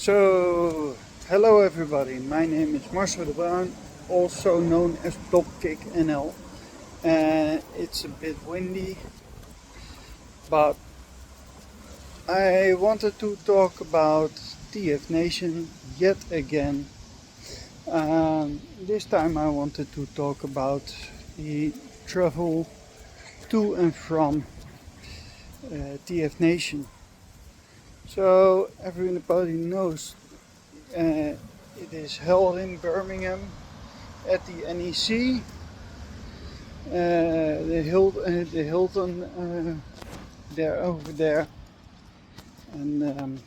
So, hello everybody, my name is Marcel de Bruin, also known as Topkick NL. It's a bit windy, but I wanted to talk about TFNation yet again. This time I wanted to talk about the travel to and from TFNation. So everybody knows it is held in Birmingham at the NEC, the Hilton there over there, and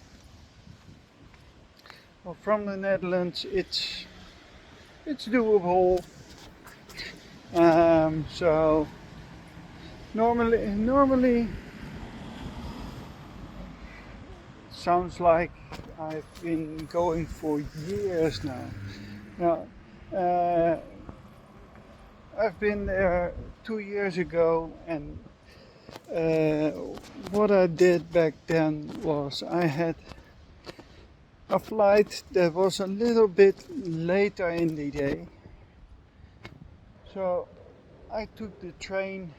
well, from the Netherlands it's doable. So normally sounds like I've been going for years now. Now, I've been there 2 years ago, and what I did back then was I had a flight that was a little bit later in the day. So I took the train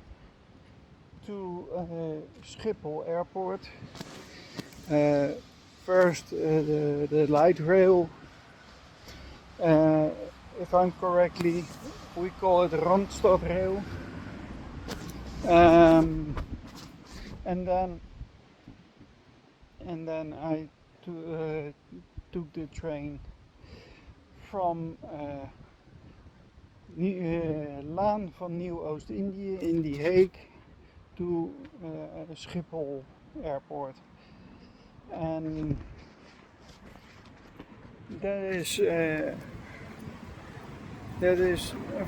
to Schiphol Airport. First the light rail, if I'm correctly, we call it Randstad rail. And then I took the train from Laan van Nieuw-Oost-Indië in The Hague to Schiphol Airport. And that is a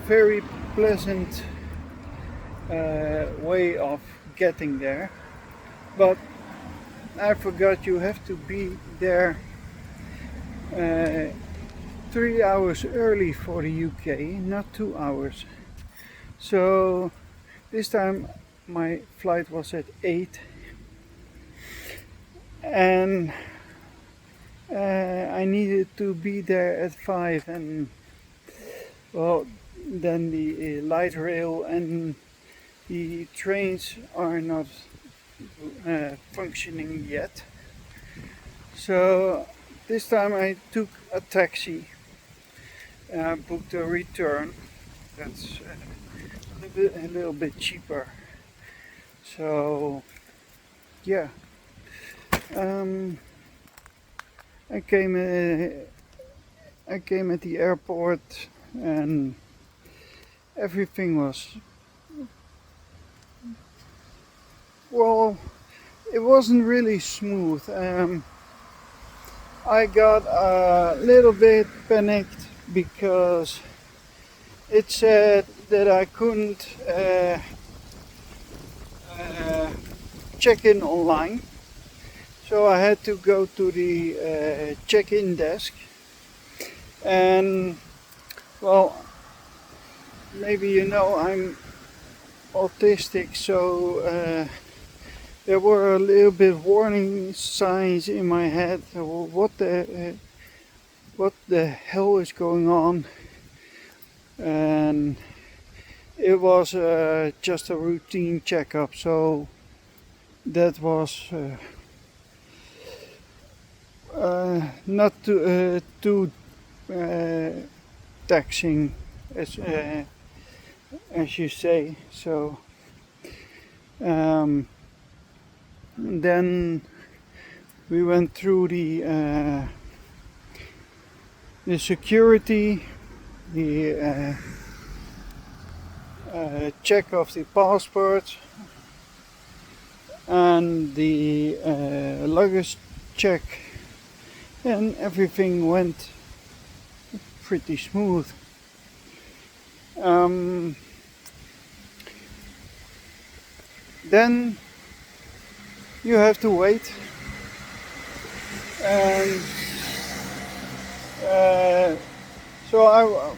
very pleasant way of getting there, but I forgot you have to be there 3 hours early for the UK, not 2 hours. So this time my flight was at 8, and I needed to be there at 5, and well, then the light rail and the trains are not functioning yet. So this time I took a taxi, booked a return. That's a little bit cheaper. So yeah, I came at the airport, and everything was, well, it wasn't really smooth. I got a little bit panicked because it said that I couldn't check in online. So I had to go to the check-in desk, and well, maybe you know I'm autistic, so there were a little bit warning signs in my head. What the hell is going on? And it was just a routine checkup, so that was not too taxing, as you say. So then we went through the security, the check of the passport, and the luggage check, and everything went pretty smooth. Then you have to wait, and so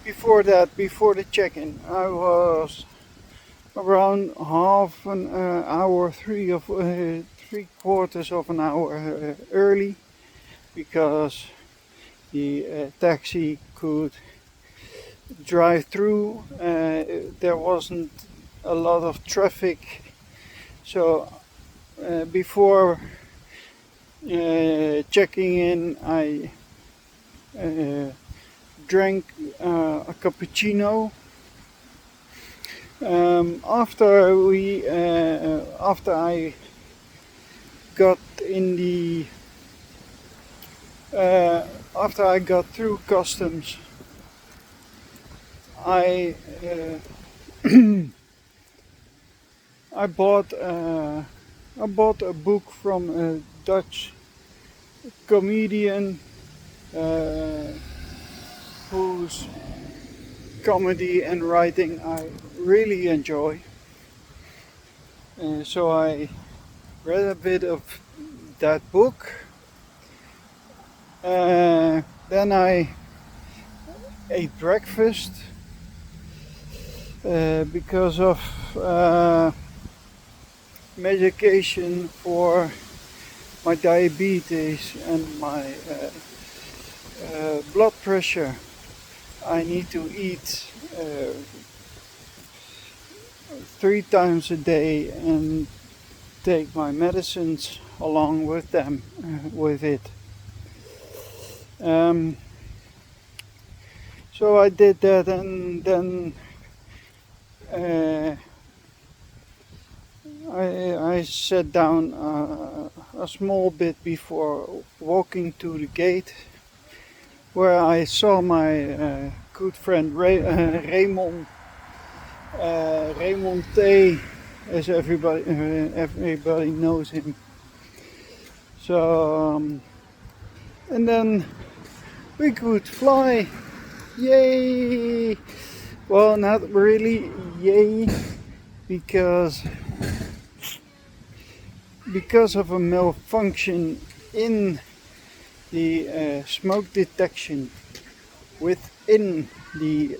before the check-in, I was around half an hour, three quarters of an hour early, because the taxi could drive through. There wasn't a lot of traffic, so before checking in, I drank a cappuccino. After I got in the after I got through customs, I I bought a book from a Dutch comedian whose comedy and writing I really enjoy. So I read a bit of that book. Then I ate breakfast because of medication for my diabetes and my blood pressure. I need to eat 3 times a day and take my medicines along with them, with it. So I did that, and then I sat down a small bit before walking to the gate, where I saw my good friend Raymond T, as everybody knows him. So and then we could fly. Yay! Well, not really yay, because of a malfunction in the smoke detection within the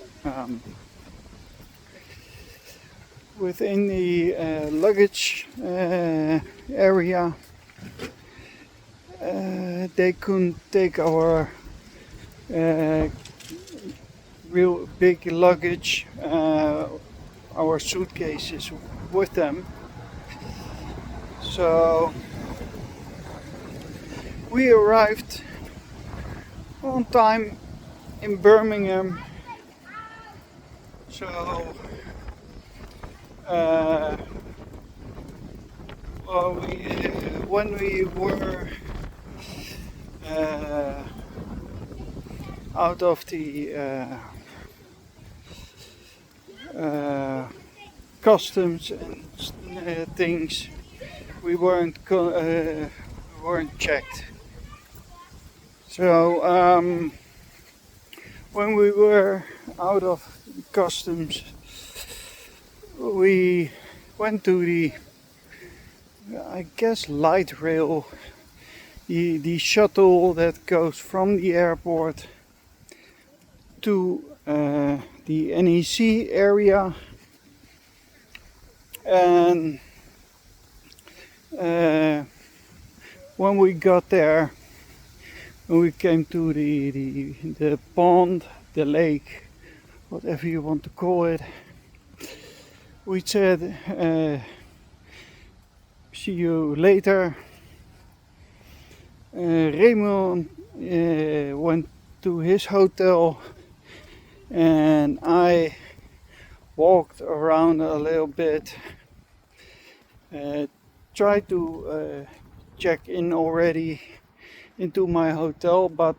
luggage area. They couldn't take our real big luggage, our suitcases, with them. So we arrived on time in Birmingham. So when we were out of the customs and things, we weren't checked. So when we were out of customs, we went to the, I guess, light rail, the shuttle that goes from the airport to the NEC area. And when we got there, when we came to the pond, the lake, whatever you want to call it, we said, see you later. Raymond went to his hotel, and I walked around a little bit, tried to check in already into my hotel, but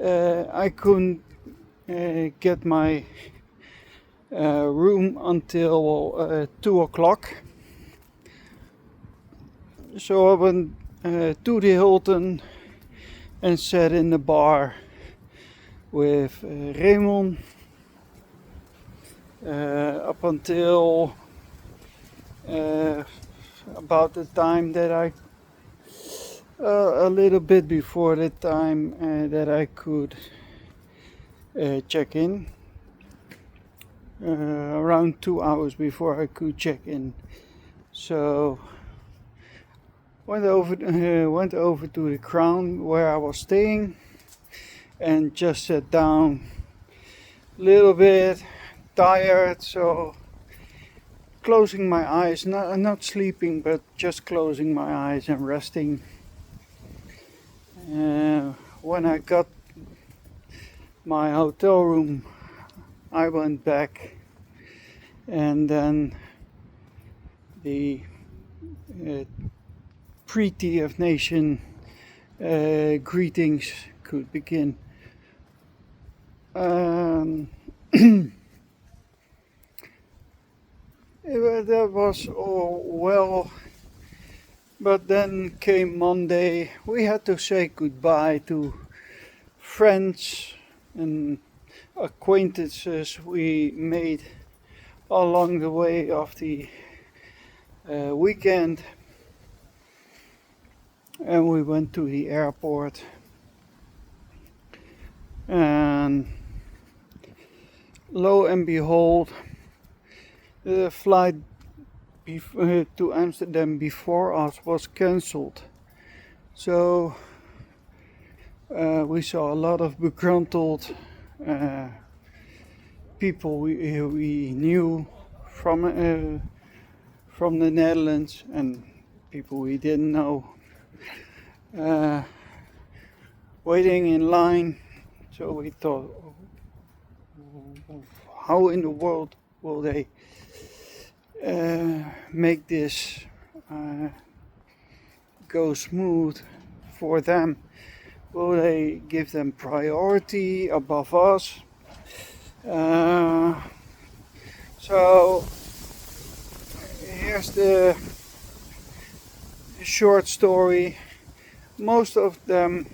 I couldn't get my room until 2 o'clock. So I went to the Hilton and sat in the bar with Raymond up until about the time that I a little bit before the time that I could check in, around 2 hours before I could check in. So went over to the Crown where I was staying and just sat down a little bit, tired, so closing my eyes, not sleeping, but just closing my eyes and resting. When I got my hotel room, I went back, and then the pre-TFNation greetings could begin. That was all well, but then came Monday. We had to say goodbye to friends and acquaintances we made along the way of the weekend, and we went to the airport, and lo and behold, the flight to Amsterdam before us was cancelled. So we saw a lot of begruntled people we knew from the Netherlands and people we didn't know waiting in line. So we thought, how in the world will they make this go smooth for them? Will they give them priority above us? So here's the short story. Most of them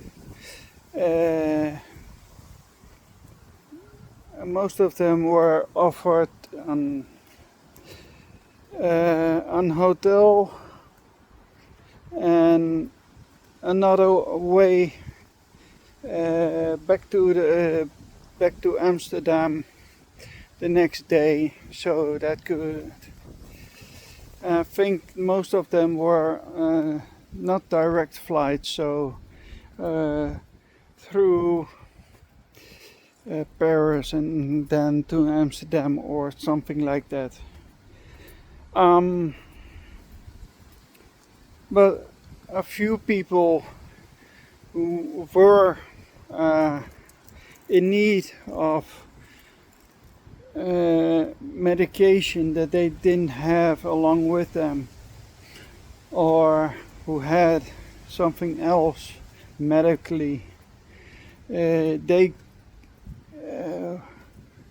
were offered an hotel and another way back to Amsterdam the next day, so that could. I think most of them were not direct flights, so through Paris and then to Amsterdam or something like that. But a few people who were in need of medication that they didn't have along with them, or who had something else medically, they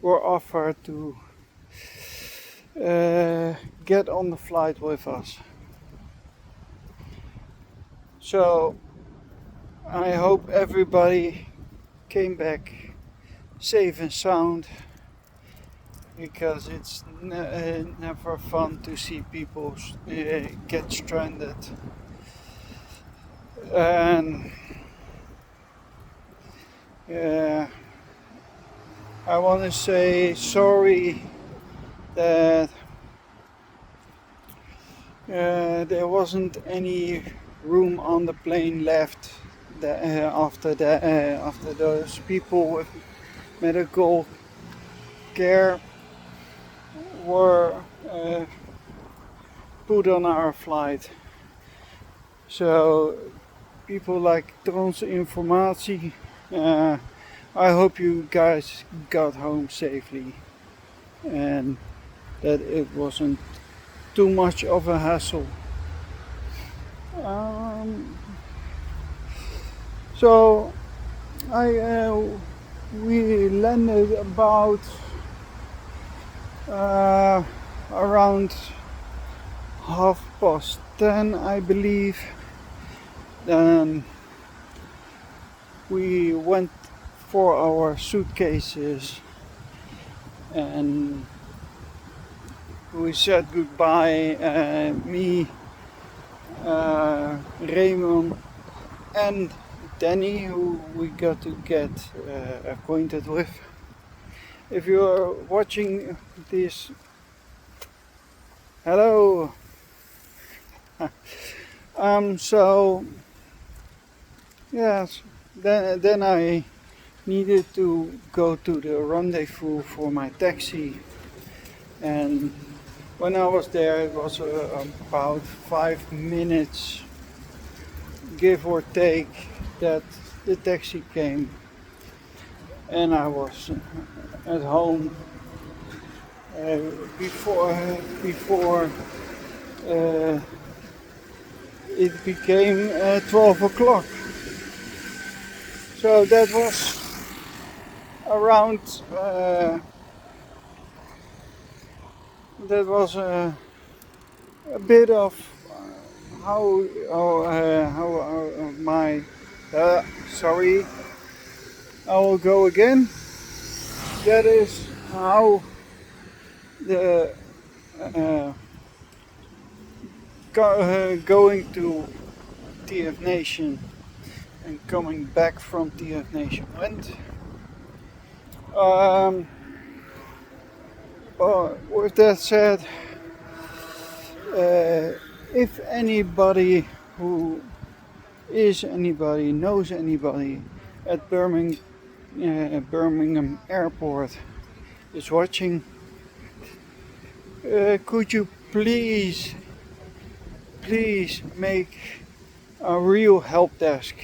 were offered to get on the flight with us. So I hope everybody came back safe and sound, because it's never fun to see people get stranded. And I want to say sorry that there wasn't any room on the plane left after those people with medical care were put on our flight. So people like Transinformatie, I hope you guys got home safely and that it wasn't too much of a hassle. So we landed about around 10:30, I believe. Then we went for our suitcases and we said goodbye, me, Raymond and Danny, who we got to get acquainted with. If you are watching this, hello. So yes, then I needed to go to the rendezvous for my taxi, and when I was there, it was about 5 minutes, give or take, that the taxi came, and I was at home uh, before uh, it became 12 o'clock. So that was around. That was a bit of how my. Sorry, I will go again. That is how the uh, going to TFNation and coming back from TFNation went. With that said, if anybody who is anybody knows anybody at Birmingham Airport is watching, could you please make a real help desk,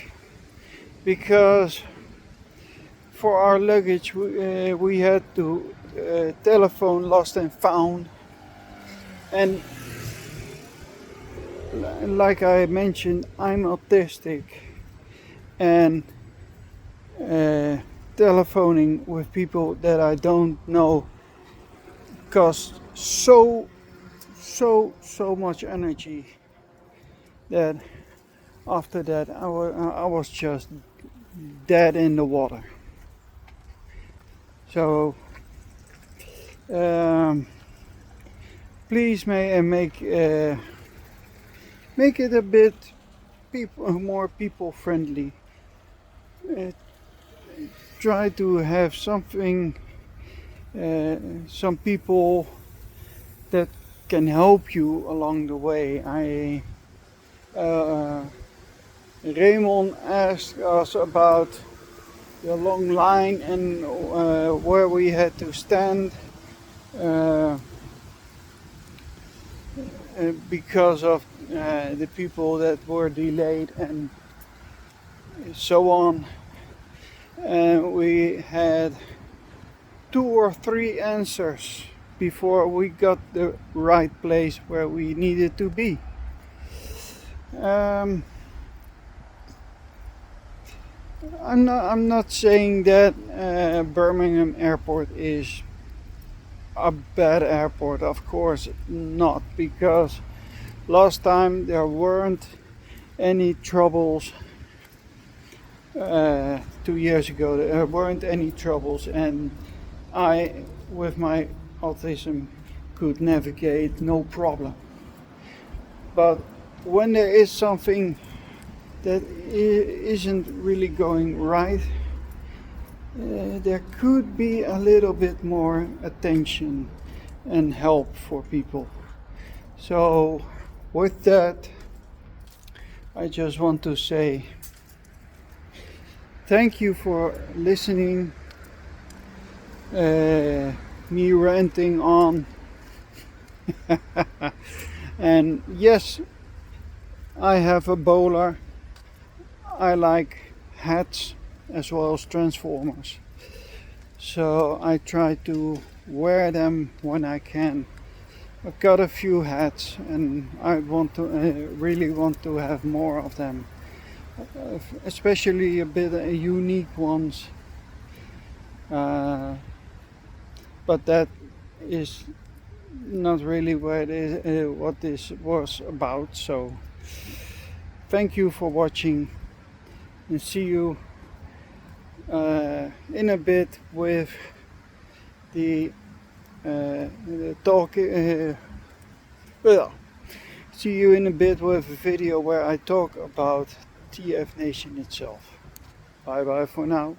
because for our luggage we had to telephone lost and found, and like I mentioned, I'm autistic, and telephoning with people that I don't know costs so much energy that after that I was just dead in the water. So please make it a bit more people friendly. Try to have something, some people that can help you along the way. Raymond asked us about the long line and where we had to stand because of the people that were delayed and so on. And we had 2 or 3 answers before we got the right place where we needed to be. I'm not saying that Birmingham Airport is a bad airport, of course not, because last time there weren't any troubles. 2 years ago there weren't any troubles, and I, with my autism, could navigate no problem. But when there is something that isn't really going right, there could be a little bit more attention and help for people. So with that, I just want to say thank you for listening, me ranting on. And yes, I have a bowler. I like hats as well as transformers, so I try to wear them when I can. I've got a few hats and I want to really want to have more of them, especially a bit unique ones, but that is not really what this was about. So thank you for watching, and see you in a bit with the talk. Well, see you in a bit with a video where I talk about TFNation itself. Bye bye for now.